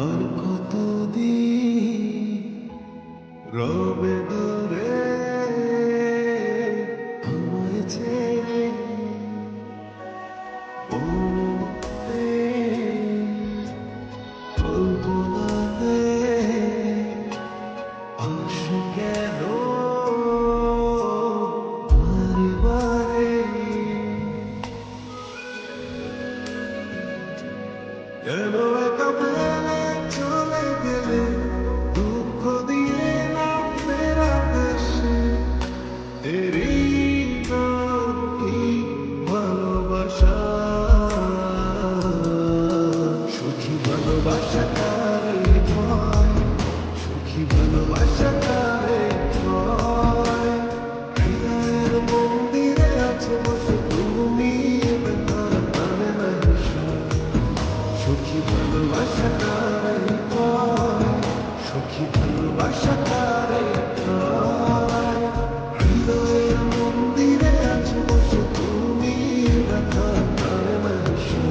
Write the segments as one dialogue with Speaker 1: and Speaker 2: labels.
Speaker 1: আর কতদিন রবে দূরে আমায় ছেড়ে বলতে কল্পনাতে আসো কেন বারে বারে কেন একা ফেলে চলে গেলে দুঃখ দিয়ে নামের আকাশে এরই নাম কি ভালোবাসা সুখী ভালোবাসা কারে হয় সুখী ভালোবাসা কারে হয় হৃদয়ের মন্দিরে আছে বসে তুমি বেতার প্রাণে নাইসা সুখী ভালোবাসা কারে হয় সুখী ভালোবাসা কারে হয় হৃদয়ের মন্দিরে আছে বসে তুমি বেতার প্রাণে নাইসা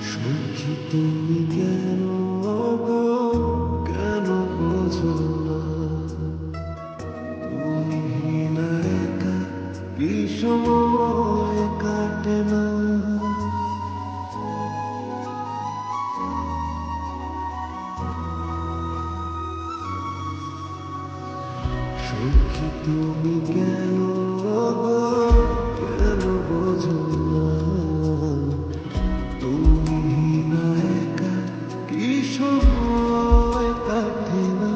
Speaker 1: সুখী তুমি কেন গো কেন বোঝো না তুমি না একা কি সময় কাটে না সুখী তুমি কেন গো কেন বোঝো না তুমি না একা কি সময় কাটে না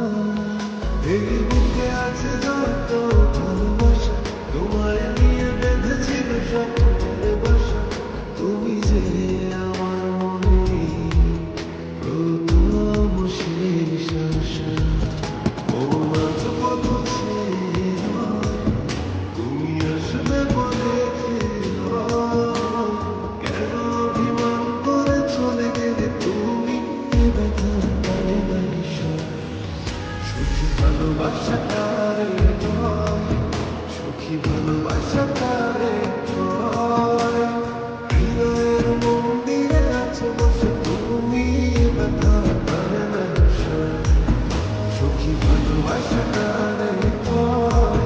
Speaker 1: এই বুকে আছে যত ভালোবাসা তোমায় নিয়ে বেঁধেছিল স্বপ্নের বাসা তুমি যে আমার মনে প্রথম শেষ আশা ও আজ কত তুমি আসবে বলেছিল কেন অভিমান করে চলে গেলে তুমি ব্যথার পারে নাইসা সুখী ভালোবাসা কারে হয় সুখী ভালোবাসা কারে হয় হৃদয়ের মন্দিরে আছে বসে তুমি ব্যথার পারে নাইসা সুখী ভালোবাসা কারে হয়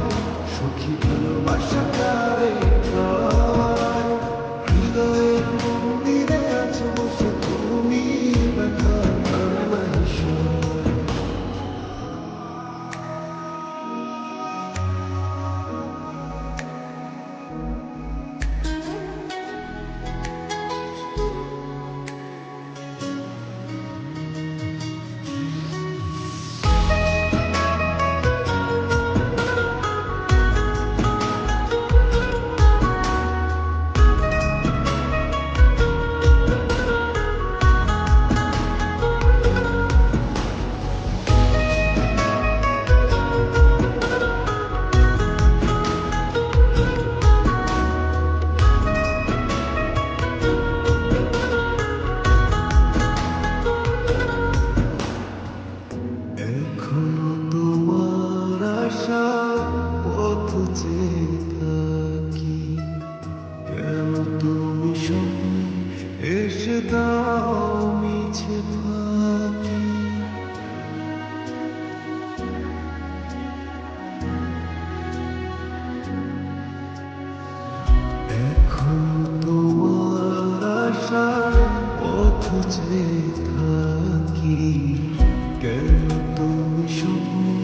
Speaker 1: সুখী ভালোবাসা কারে হয় হৃদয়ের মন্দিরে আছে বসে তুমি ব্যথার পারে নাইসা এখনো তোমার আশা পথ চেয়ে থাকি কেন তুমি স্বপ্নে এসে দাও মিছে ফাঁকি এখনো তোমার আশা পথ চেয়ে থাকি কেন তুমি স্বপ্নে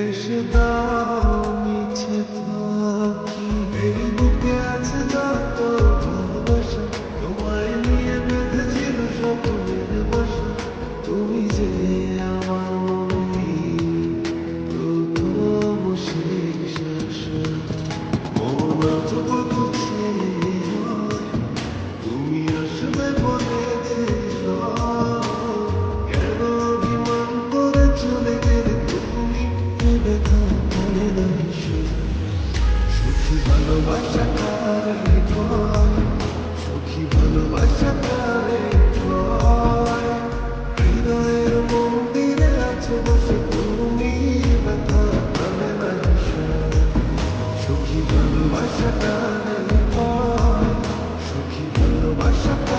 Speaker 1: এসে দাও মিছে ফাঁকি এই বুকে আছে যত ভালোবাসা তোমায় নিয়ে বেঁধেছিল স্বপ্নের বাসা তুমি যে আমার মনে প্রথম শেষ আশা মন আজ কত ছেড়ে হয় তুমি ভালোবাসাটা নেই ভয়, সুখী ভালোবাসাটা